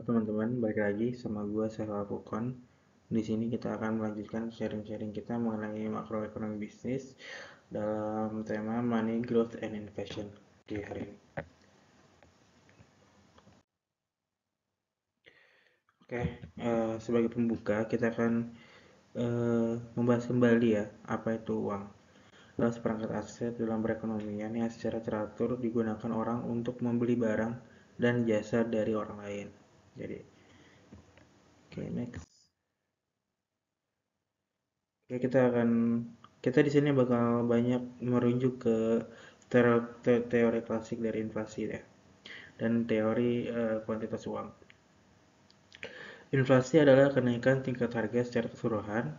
teman-teman, balik lagi sama gue Sehla Fukon. Di sini kita akan melanjutkan sharing-sharing kita mengenai makroekonomi bisnis dalam tema Money, Growth, and Innovation di hari ini. Oke, sebagai pembuka kita akan membahas kembali ya apa itu uang. Adalah seperangkat aset dalam perekonomian yang secara teratur digunakan orang untuk membeli barang dan jasa dari orang lain. Jadi, oke, next. Oke, kita di sini bakal banyak merujuk ke teori klasik dari inflasi ya, dan teori kuantitas uang. Inflasi adalah kenaikan tingkat harga secara keseluruhan,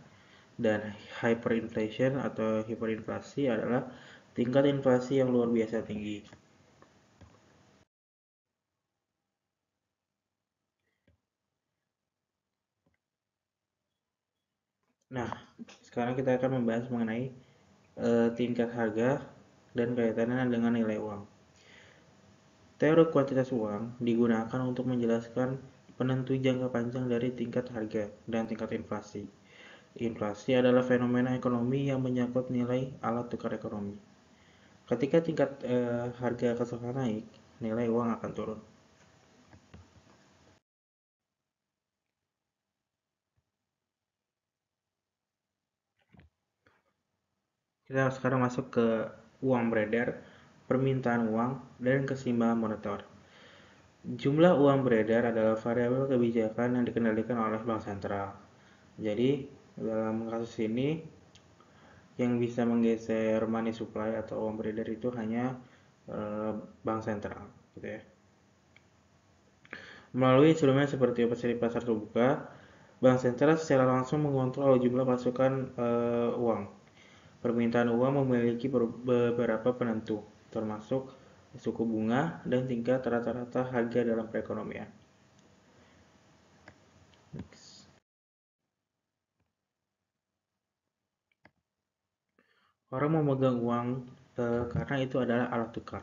dan hyperinflation atau hiperinflasi adalah tingkat inflasi yang luar biasa tinggi. Nah, sekarang kita akan membahas mengenai tingkat harga dan kaitannya dengan nilai uang. Teori kuantitas uang digunakan untuk menjelaskan penentu jangka panjang dari tingkat harga dan tingkat inflasi. Inflasi adalah fenomena ekonomi yang menyangkut nilai alat tukar ekonomi. Ketika tingkat harga keseluruhan naik, nilai uang akan turun. Kita sekarang masuk ke uang beredar, permintaan uang, dan keseimbangan moneter. Jumlah uang beredar adalah variabel kebijakan yang dikendalikan oleh bank sentral. Jadi, dalam kasus ini, yang bisa menggeser money supply atau uang beredar itu hanya bank sentral, gitu ya. Melalui instrumen seperti operasi pasar terbuka, bank sentral secara langsung mengontrol jumlah pasukan uang. Permintaan uang memiliki beberapa penentu, termasuk suku bunga dan tingkat rata-rata harga dalam perekonomian. Orang memegang uang karena itu adalah alat tukar.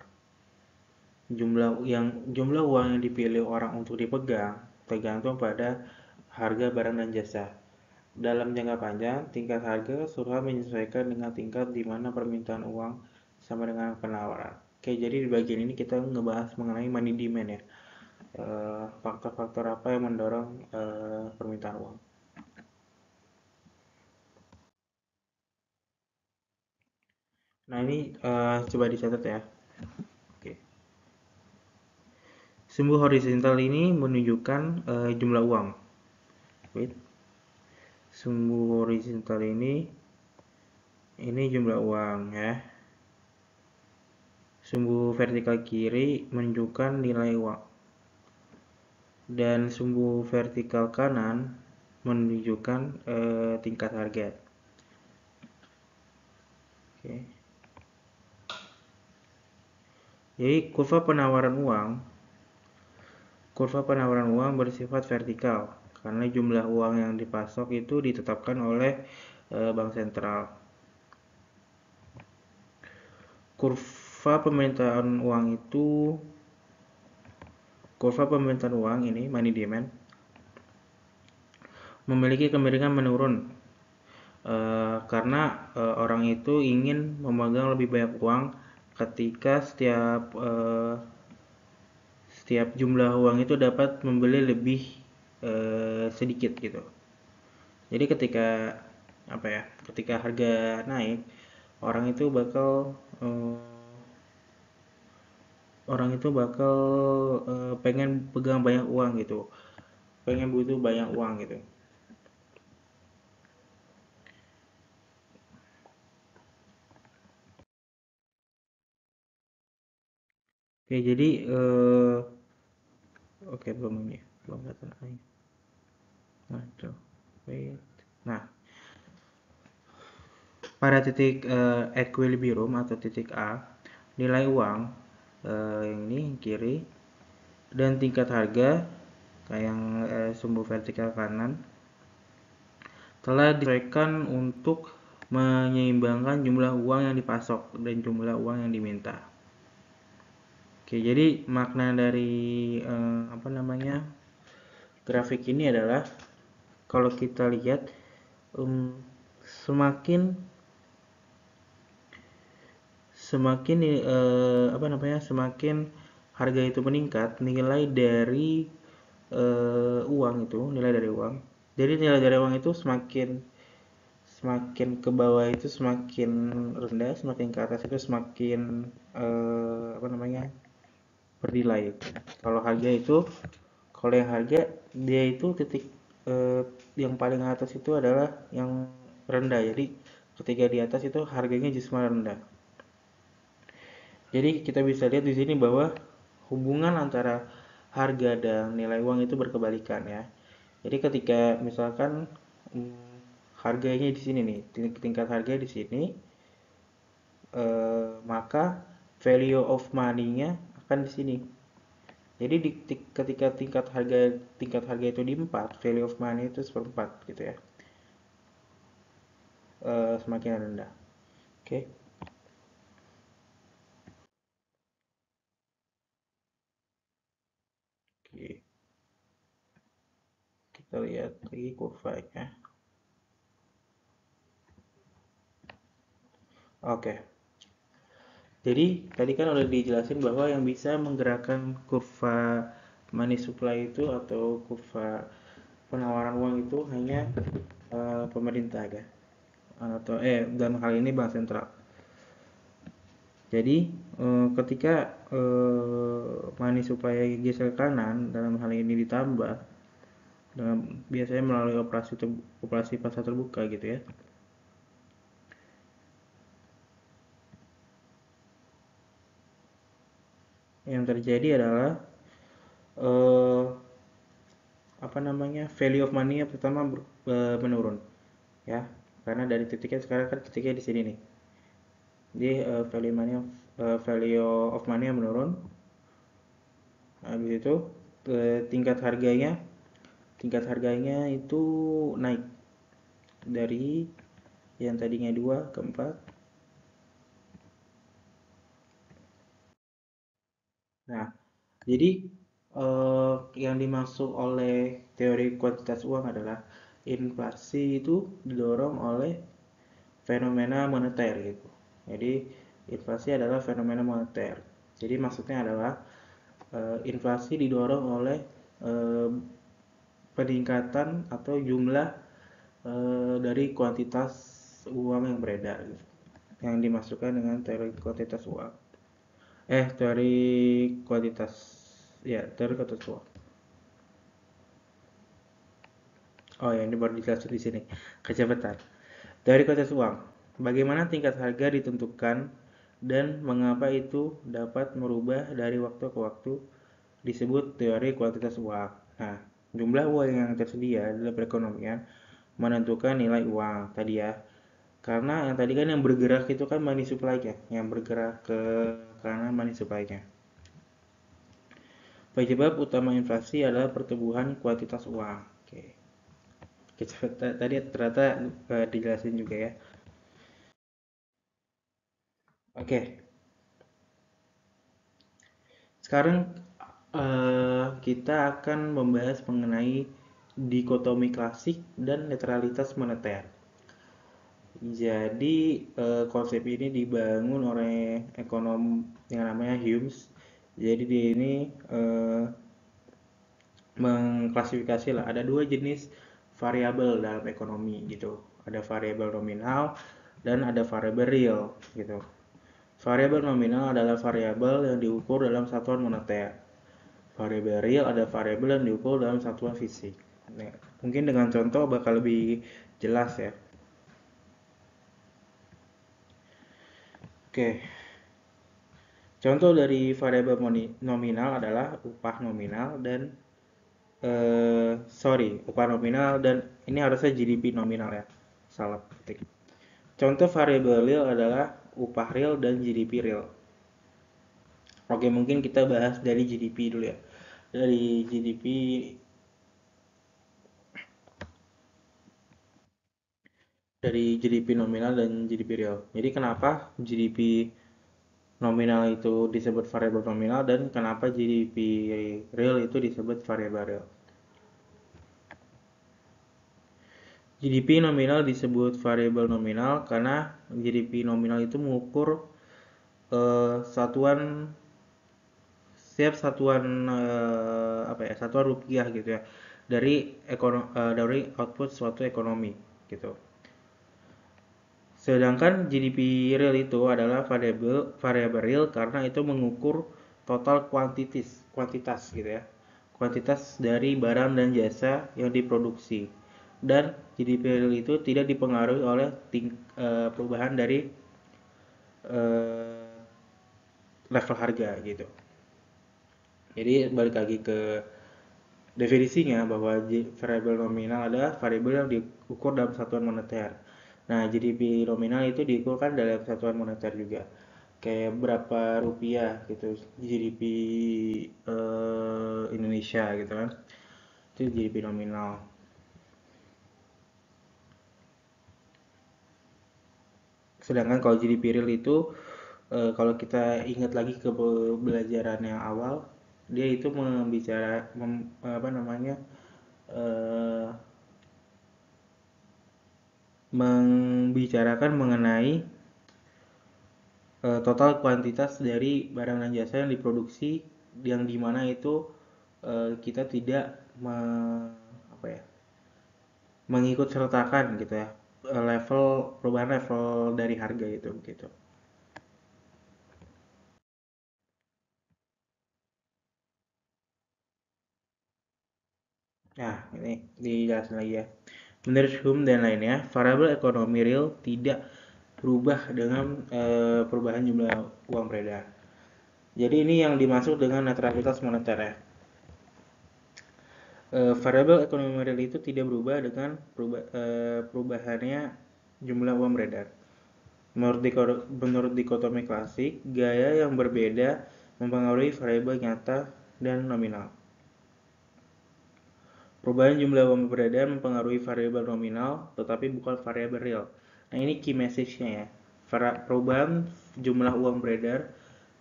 Jumlah uang yang dipilih orang untuk dipegang tergantung pada harga barang dan jasa. Dalam jangka panjang, tingkat harga keseluruhan menyesuaikan dengan tingkat di mana permintaan uang sama dengan penawaran. Oke, jadi di bagian ini kita ngebahas mengenai money demand ya. Faktor-faktor apa yang mendorong permintaan uang. Nah, ini coba dicatat ya. Oke. Sumbu horizontal ini menunjukkan jumlah uang. Wait. Sumbu horizontal ini jumlah uang ya. Sumbu vertikal kiri menunjukkan nilai uang. Dan sumbu vertikal kanan menunjukkan tingkat harga. Oke. Jadi kurva penawaran uang bersifat vertikal karena jumlah uang yang dipasok itu ditetapkan oleh bank sentral. Kurva permintaan uang ini money demand memiliki kemiringan menurun karena orang itu ingin memegang lebih banyak uang ketika setiap jumlah uang itu dapat membeli lebih sedikit gitu. Jadi ketika harga naik, orang itu bakal pengen pegang banyak uang gitu, pengen butuh banyak uang gitu. Oke, jadi oke, belum datang. Nah, pada titik equilibrium atau titik A, nilai uang yang ini kiri dan tingkat harga yang sumbu vertikal kanan telah disesuaikan untuk menyeimbangkan jumlah uang yang dipasok dan jumlah uang yang diminta. Oke, jadi makna dari grafik ini adalah kalau kita lihat semakin semakin semakin harga itu meningkat, nilai dari uang itu, nilai dari uang. Jadi nilai dari uang itu semakin semakin ke bawah itu semakin rendah, semakin ke atas itu semakin bernilai. Kalau harga itu, kalau yang harga dia itu titik yang paling atas itu adalah yang rendah. Jadi ketika di atas itu harganya justru rendah. Jadi kita bisa lihat di sini bahwa hubungan antara harga dan nilai uang itu berkebalikan ya. Jadi ketika misalkan harganya di sini nih, tingkat harga di sini, maka value of money-nya akan di sini. Jadi ketika tingkat harga itu di 4, value of money itu seperempat gitu ya. Semakin rendah. Oke. Oke. Kita lihat lagi kurvanya. Oke. Jadi tadi kan udah dijelasin bahwa yang bisa menggerakkan kurva money supply itu atau kurva penawaran uang itu hanya pemerintah ya, atau dalam hal ini bank sentral. Jadi ketika money supply geser ke kanan, dalam hal ini ditambah biasanya melalui operasi pasar terbuka gitu ya. Yang terjadi adalah value of money-nya pertama menurun ya, karena dari titiknya sekarang kan titiknya di sini nih. Jadi value of money-nya menurun. Habis itu tingkat harganya itu naik dari yang tadinya 2 ke 4. Nah, jadi yang dimaksud oleh teori kuantitas uang adalah inflasi itu didorong oleh fenomena moneter gitu. Jadi inflasi adalah fenomena moneter. Jadi maksudnya adalah inflasi didorong oleh eh, peningkatan atau jumlah dari kuantitas uang yang beredar gitu. Yang dimasukkan dengan teori kuantitas uang. Teori kuantitas, ya, teori kuantitas uang. Oh ya, ini baru dijelasin di sini. Kecepatan. Teori kuantitas uang. Bagaimana tingkat harga ditentukan dan mengapa itu dapat merubah dari waktu ke waktu disebut teori kuantitas uang. Nah, jumlah uang yang tersedia dalam perekonomian menentukan nilai uang tadi ya. Karena yang tadi kan yang bergerak itu kan money supply-nya, yang bergerak ke kanan money supply-nya. Penyebab utama inflasi adalah pertumbuhan kuantitas uang. Oke. Tadi ternyata dijelasin juga ya. Oke. Sekarang kita akan membahas mengenai dikotomi klasik dan netralitas moneter. Jadi konsep ini dibangun oleh ekonom yang namanya Humes. Jadi dia ini mengklasifikasi lah ada dua jenis variabel dalam ekonomi gitu. Ada variabel nominal dan ada variabel real gitu. Variabel nominal adalah variabel yang diukur dalam satuan moneter. Variabel real ada variabel yang diukur dalam satuan fisik. Nah, mungkin dengan contoh bakal lebih jelas ya. Oke, contoh dari variabel nominal adalah upah nominal dan upah nominal dan ini harusnya GDP nominal ya. Salah ketik. Contoh variabel real adalah upah real dan GDP real. Oke, mungkin kita bahas dari GDP dulu ya. Dari GDP nominal dan GDP real. Jadi kenapa GDP nominal itu disebut variabel nominal dan kenapa GDP real itu disebut variabel real? GDP nominal disebut variabel nominal karena GDP nominal itu mengukur satuan setiap satuan satuan rupiah gitu ya dari output suatu ekonomi gitu. Sedangkan GDP real itu adalah variabel real karena itu mengukur total kuantitas gitu ya. Kuantitas dari barang dan jasa yang diproduksi. Dan GDP real itu tidak dipengaruhi oleh perubahan dari eh, level harga gitu. Jadi balik lagi ke definisinya bahwa variabel nominal adalah variabel yang diukur dalam satuan moneter. Nah, GDP nominal itu diukur kan dalam satuan moneter juga. Kayak berapa rupiah gitu GDP Indonesia gitu kan. Itu GDP nominal. Sedangkan kalau GDP real itu kalau kita ingat lagi ke pembelajaran yang awal, dia itu apa namanya? eh, membicarakan mengenai total kuantitas dari barang dan jasa yang diproduksi yang dimana itu kita tidak me, apa ya, mengikut sertakan gitu ya perubahan level dari harga itu gitu. Nah, ini dijelasin lagi ya. Menurut Hume dan lainnya, variabel ekonomi real tidak berubah dengan perubahan jumlah uang beredar. Jadi ini yang dimaksud dengan netralitas moneter ya. Variabel ekonomi real itu tidak berubah dengan perubahannya jumlah uang beredar. Menurut dikotomi klasik, gaya yang berbeda mempengaruhi variabel nyata dan nominal. Perubahan jumlah uang beredar mempengaruhi variabel nominal, tetapi bukan variabel real. Nah, ini key message-nya ya. Perubahan jumlah uang beredar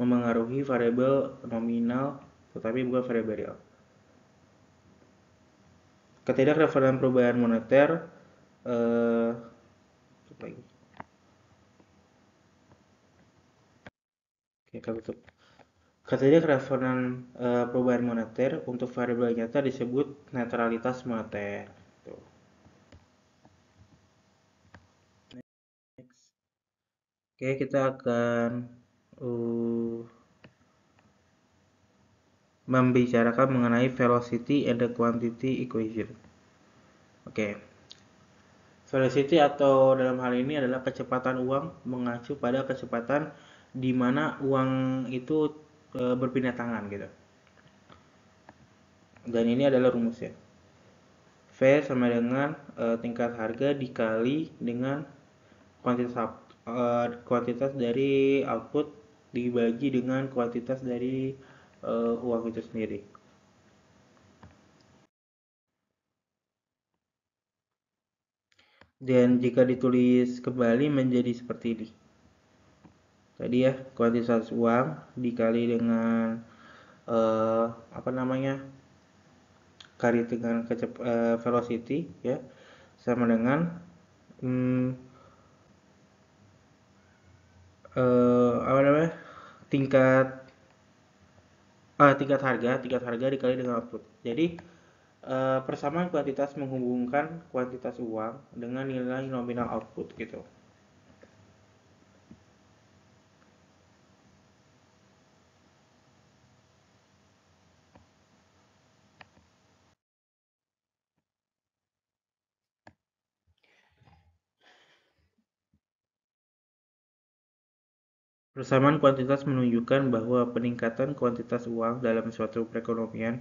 mempengaruhi variabel nominal, tetapi bukan variabel real. Ketidakrelevanan perubahan moneter eh, ketidakrelevanan perubahan moneter untuk variabel nyata disebut netralitas moneter. Tuh. Next. Oke, kita akan uh, membicarakan mengenai velocity and the quantity equation. Oke. Velocity atau dalam hal ini adalah kecepatan uang mengacu pada kecepatan di mana uang itu berpindah tangan gitu. Dan ini adalah rumusnya. V sama dengan tingkat harga dikali dengan kuantitas dari output dibagi dengan kuantitas dari uang itu sendiri. Dan jika ditulis kembali menjadi seperti ini. Tadi ya, kuantitas uang dikali dengan eh, apa namanya? Kali dengan velocity ya sama dengan hmm, apa namanya? tingkat tingkat harga dikali dengan output. Jadi persamaan kuantitas menghubungkan kuantitas uang dengan nilai nominal output gitu. Persamaan kuantitas menunjukkan bahwa peningkatan kuantitas uang dalam suatu perekonomian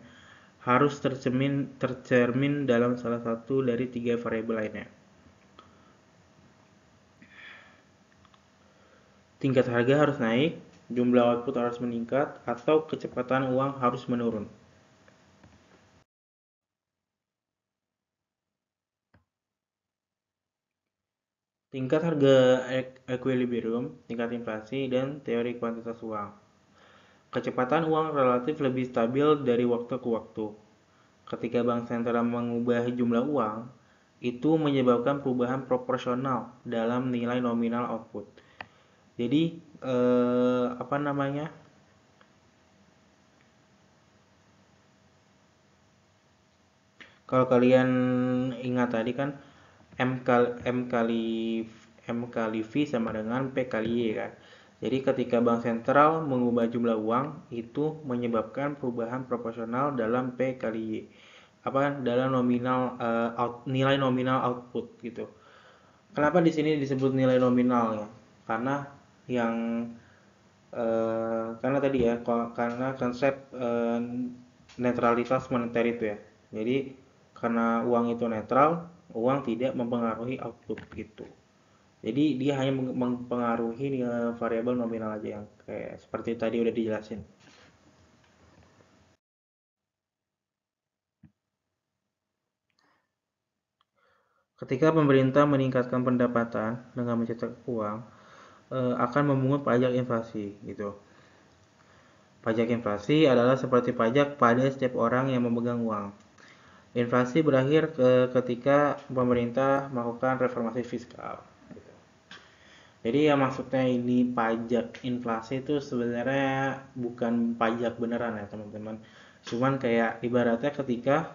harus tercermin dalam salah satu dari tiga variabel lainnya. Tingkat harga harus naik, jumlah output harus meningkat, atau kecepatan uang harus menurun. Tingkat harga equilibrium, tingkat inflasi, dan teori kuantitas uang. Kecepatan uang relatif lebih stabil dari waktu ke waktu. Ketika bank sentral mengubah jumlah uang, itu menyebabkan perubahan proporsional dalam nilai nominal output. Jadi apa namanya? Kalau kalian ingat tadi kan M kali V sama dengan P kali Y kan. Jadi ketika bank sentral mengubah jumlah uang itu menyebabkan perubahan proporsional dalam P kali Y. Apa dalam nominal nilai nominal output gitu. Kenapa di sini disebut nilai nominal ya? Karena yang karena tadi ya, karena konsep netralitas moneter itu ya. Jadi karena uang itu netral, uang tidak mempengaruhi output gitu. Jadi dia hanya mempengaruhi variabel nominal aja yang kayak seperti tadi udah dijelasin. Ketika pemerintah meningkatkan pendapatan dengan mencetak uang, akan memungut pajak inflasi gitu. Pajak inflasi adalah seperti pajak pada setiap orang yang memegang uang. Inflasi berakhir ketika pemerintah melakukan reformasi fiskal. Jadi yang maksudnya ini pajak inflasi itu sebenarnya bukan pajak beneran ya teman-teman. Cuman kayak ibaratnya ketika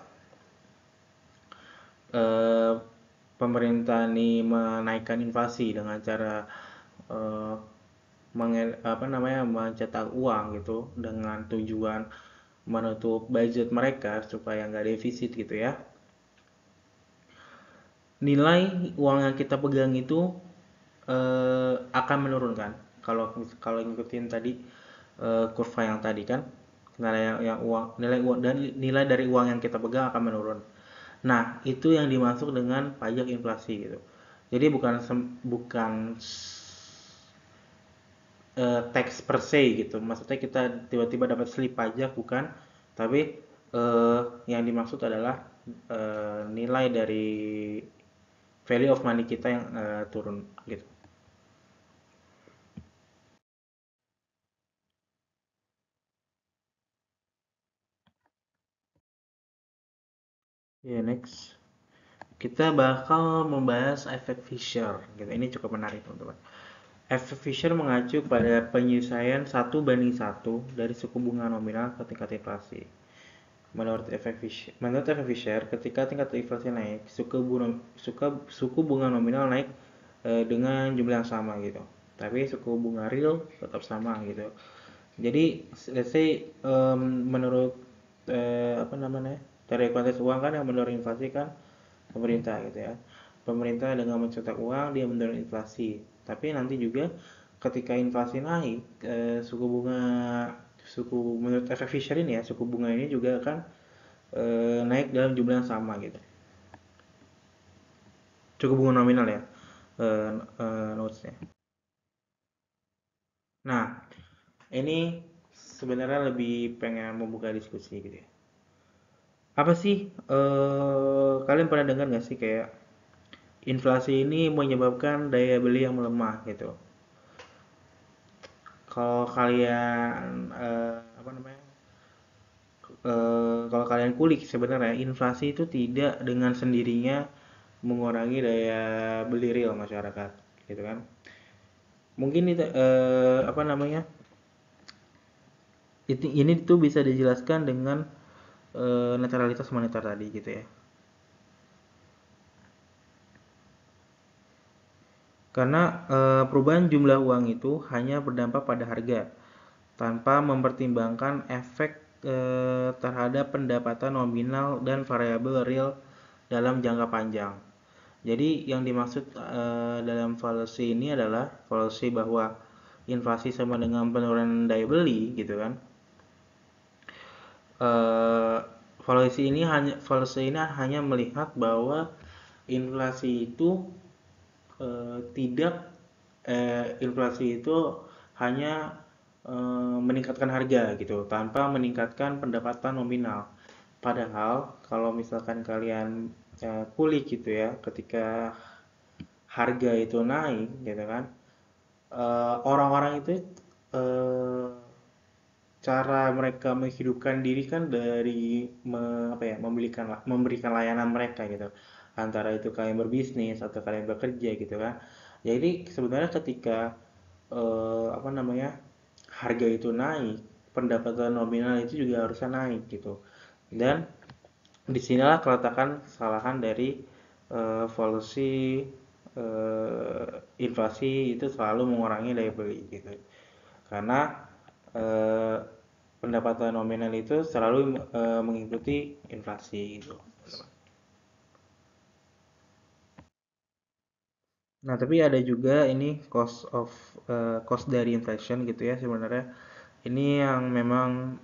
eh, pemerintah ini menaikkan inflasi dengan cara eh, apa namanya mencetak uang gitu dengan tujuan menutup budget mereka supaya nggak defisit gitu ya. Nilai uang yang kita pegang itu akan menurun kan kalau kalau ngikutin tadi kurva yang tadi kan nilai yang uang nilai uang dan nilai dari uang yang kita pegang akan menurun. Nah itu yang dimaksud dengan pajak inflasi gitu. Jadi bukan tax per se gitu. Maksudnya kita tiba-tiba dapat slip pajak bukan, tapi yang dimaksud adalah nilai dari value of money kita yang turun gitu. Ya, next. Kita bakal membahas efek Fisher. Gitu. Ini cukup menarik, teman-teman. Efek Fisher mengacu pada penyesuaian 1:1 dari suku bunga nominal ke tingkat inflasi. Menurut efek Fisher, ketika tingkat inflasi naik, suku bunga nominal naik dengan jumlah yang sama gitu. Tapi suku bunga real tetap sama gitu. Jadi, let's say menurut apa namanya? Teori kuantitas uang kan yang mendorong inflasi kan pemerintah gitu ya. Pemerintah dengan mencetak uang dia mendorong inflasi. Tapi nanti juga ketika inflasi naik, menurut efek Fisher ini ya, suku bunga ini juga akan naik dalam jumlah yang sama gitu. Suku bunga nominal ya, notesnya. Nah, ini sebenarnya lebih pengen membuka diskusi gitu ya. Apa sih kalian pernah dengar nggak sih kayak inflasi ini menyebabkan daya beli yang melemah gitu? Kalau kalian apa namanya? Kalau kalian kulik sebenarnya inflasi itu tidak dengan sendirinya mengurangi daya beli real masyarakat, gitu kan? Mungkin itu apa namanya? Ini tuh bisa dijelaskan dengan netralitas moneter tadi gitu ya. Karena perubahan jumlah uang itu hanya berdampak pada harga tanpa mempertimbangkan efek terhadap pendapatan nominal dan variabel real dalam jangka panjang. Jadi yang dimaksud dalam valuasi ini adalah valuasi bahwa inflasi sama dengan penurunan daya beli gitu kan. Eh, valuasi ini hanya melihat bahwa inflasi itu tidak inflasi itu hanya meningkatkan harga gitu tanpa meningkatkan pendapatan nominal. Padahal kalau misalkan kalian kulik gitu ya, ketika harga itu naik gitu kan, orang-orang itu eh, cara mereka menghidupkan diri kan dari memberikan layanan mereka gitu. Antara itu kalian berbisnis atau kalian bekerja gitu kan. Jadi sebenarnya ketika apa namanya harga itu naik, pendapatan nominal itu juga harusnya naik gitu. Dan disinilah keletakan kesalahan dari evolusi inflasi itu selalu mengurangi daya beli gitu. Karena eh, pendapatan nominal itu selalu mengikuti inflasi gitu. Nah, tapi ada juga ini cost dari inflation gitu ya sebenarnya. Ini yang memang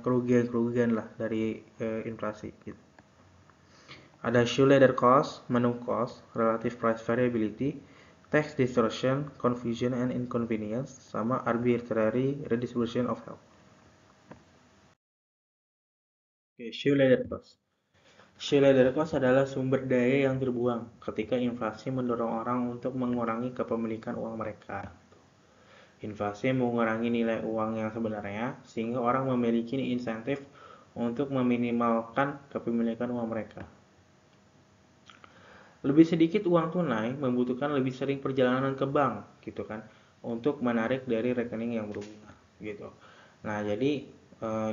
kerugian-kerugian lah dari inflasi gitu. Ada shoe leather cost, menu cost, relative price variability, tax distortion, confusion and inconvenience, sama arbitrary redistribution of health. Oke, shoe leather cost. Shoe leather cost adalah sumber daya yang terbuang ketika inflasi mendorong orang untuk mengurangi kepemilikan uang mereka. Inflasi mengurangi nilai uang yang sebenarnya, sehingga orang memiliki insentif untuk meminimalkan kepemilikan uang mereka. Lebih sedikit uang tunai membutuhkan lebih sering perjalanan ke bank gitu kan untuk menarik dari rekening yang berbunga gitu. Nah, jadi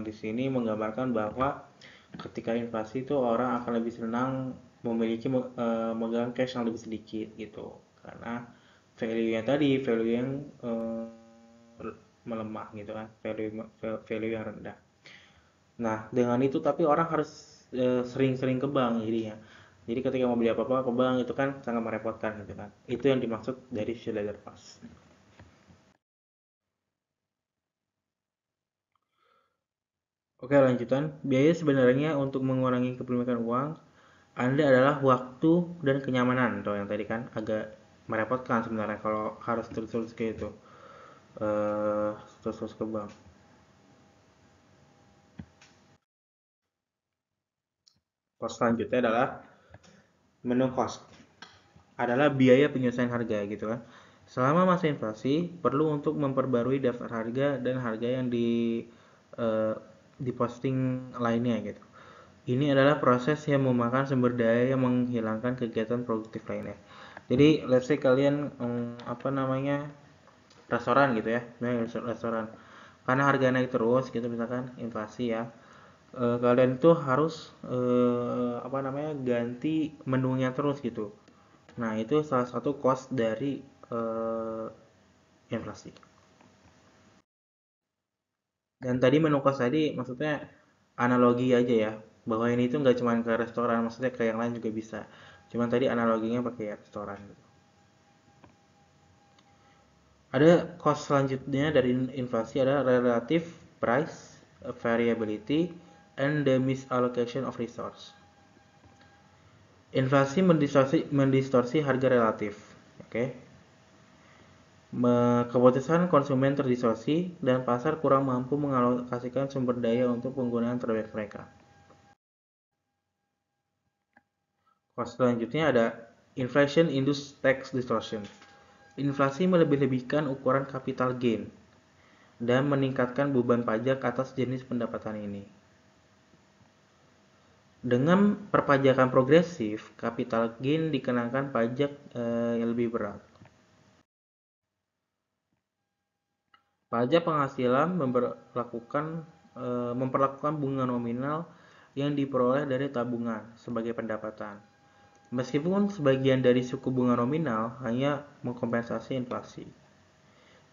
di sini menggambarkan bahwa ketika inflasi itu orang akan lebih senang memiliki megang cash yang lebih sedikit gitu. Karena value-nya tadi value yang melemah gitu kan, value yang rendah. Nah, dengan itu tapi orang harus sering-sering ke bank jadinya. Jadi ketika mau beli apa-apa ke bank itu kan sangat merepotkan gitu kan. Itu yang dimaksud dari Schiller Pass. Oke, lanjutan. Biaya sebenarnya untuk mengurangi kepemilikan uang Anda adalah waktu dan kenyamanan. Tuh yang tadi kan agak merepotkan sebenarnya kalau harus terus-terus kayak itu. Eh, terus-terus ke bank. Cost selanjutnya adalah menu cost. Adalah biaya penyelesaian harga gitu kan. Selama masa inflasi, perlu untuk memperbarui daftar harga dan harga yang eh, di posting lainnya gitu. Ini adalah proses yang memakan sumber daya yang menghilangkan kegiatan produktif lainnya. Jadi, let's say kalian apa namanya restoran gitu ya, nah, restoran. Karena harga naik terus gitu misalkan inflasi ya, kalian tuh harus apa namanya ganti menunya terus gitu. Nah, itu salah satu cost dari eh, inflasi. Dan tadi menu cost tadi maksudnya analogi aja ya, bahwa ini tuh nggak cuma ke restoran, maksudnya ke yang lain juga bisa. Cuman tadi analoginya pakai restoran gitu. Ada cost selanjutnya dari inflasi adalah relative price variability and the misallocation of resource. Inflasi mendistorsi harga relatif. Oke. Okay? Keputusan konsumen terdistorsi dan pasar kurang mampu mengalokasikan sumber daya untuk penggunaan terbaik mereka. Cost selanjutnya ada inflation induced tax distortion. Inflasi melebih-lebihkan ukuran capital gain dan meningkatkan beban pajak atas jenis pendapatan ini. Dengan perpajakan progresif, capital gain dikenakan pajak yang lebih berat. Pajak penghasilan memperlakukan bunga nominal yang diperoleh dari tabungan sebagai pendapatan. Meskipun sebagian dari suku bunga nominal hanya mengkompensasi inflasi.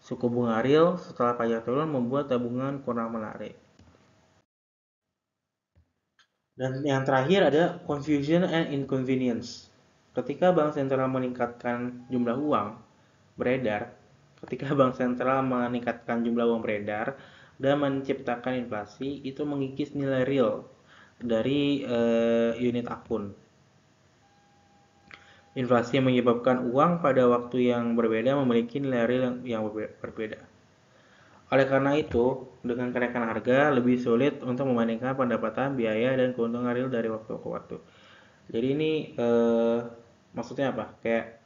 Suku bunga real setelah pajak turun membuat tabungan kurang menarik. Dan yang terakhir ada confusion and inconvenience. Ketika bank sentral meningkatkan jumlah uang beredar, ketika bank sentral meningkatkan jumlah uang beredar dan menciptakan inflasi, itu mengikis nilai real dari unit akun. Inflasi menyebabkan uang pada waktu yang berbeda memiliki nilai real yang berbeda. Oleh karena itu, dengan kenaikan harga lebih sulit untuk membandingkan pendapatan, biaya, dan keuntungan real dari waktu ke waktu. Jadi ini maksudnya apa? Kayak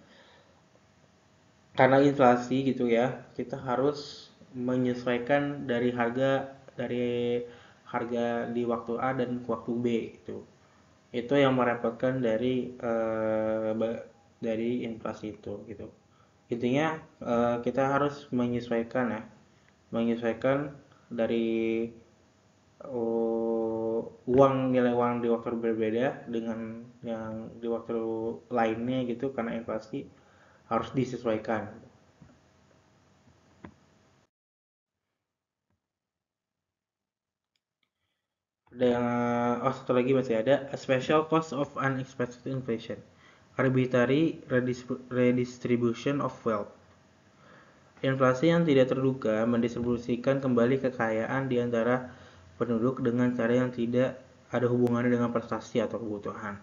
karena inflasi gitu ya, kita harus menyesuaikan dari harga dari harga di waktu A dan waktu B itu. Itu yang merepotkan dari inflasi itu gitu. Intinya kita harus menyesuaikan ya, menyesuaikan dari uang nilai uang di waktu berbeda dengan yang di waktu lainnya gitu karena inflasi harus disesuaikan. Ada yang satu lagi masih ada a special cost of unexpected inflation, arbitrary redistribution of wealth. Inflasi yang tidak terduga mendistribusikan kembali kekayaan di antara penduduk dengan cara yang tidak ada hubungannya dengan prestasi atau kebutuhan.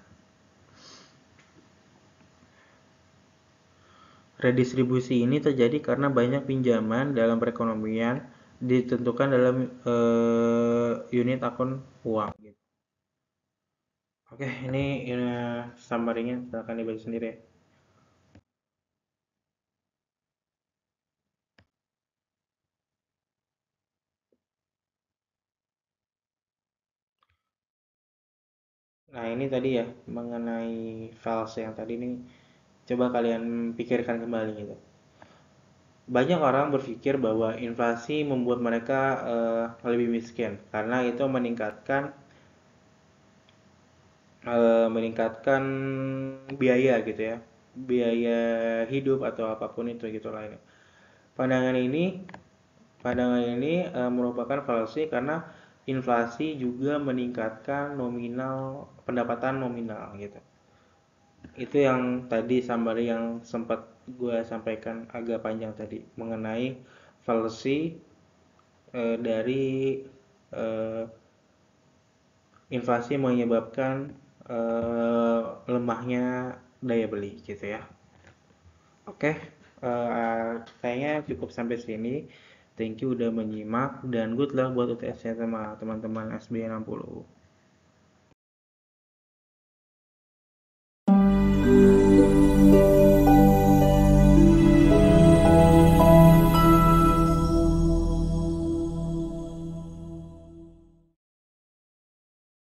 Redistribusi ini terjadi karena banyak pinjaman dalam perekonomian ditentukan dalam unit akun uang. Oke, ini summary-nya, silakan dibaca sendiri ya. Nah, ini tadi ya mengenai files yang tadi ini coba kalian pikirkan kembali gitu. Banyak orang berpikir bahwa inflasi membuat mereka lebih miskin karena itu meningkatkan biaya gitu ya, biaya hidup atau apapun itu gitu lainnya. Pandangan ini pandangan ini merupakan fallacy karena inflasi juga meningkatkan pendapatan nominal gitu. Itu yang tadi summary yang sempat gue sampaikan agak panjang tadi mengenai fallacy dari eh, inflasi menyebabkan lemahnya daya beli gitu ya. Oke, kayaknya cukup sampai sini. Thank you udah menyimak dan good luck buat UTS-nya sama teman-teman SB 60.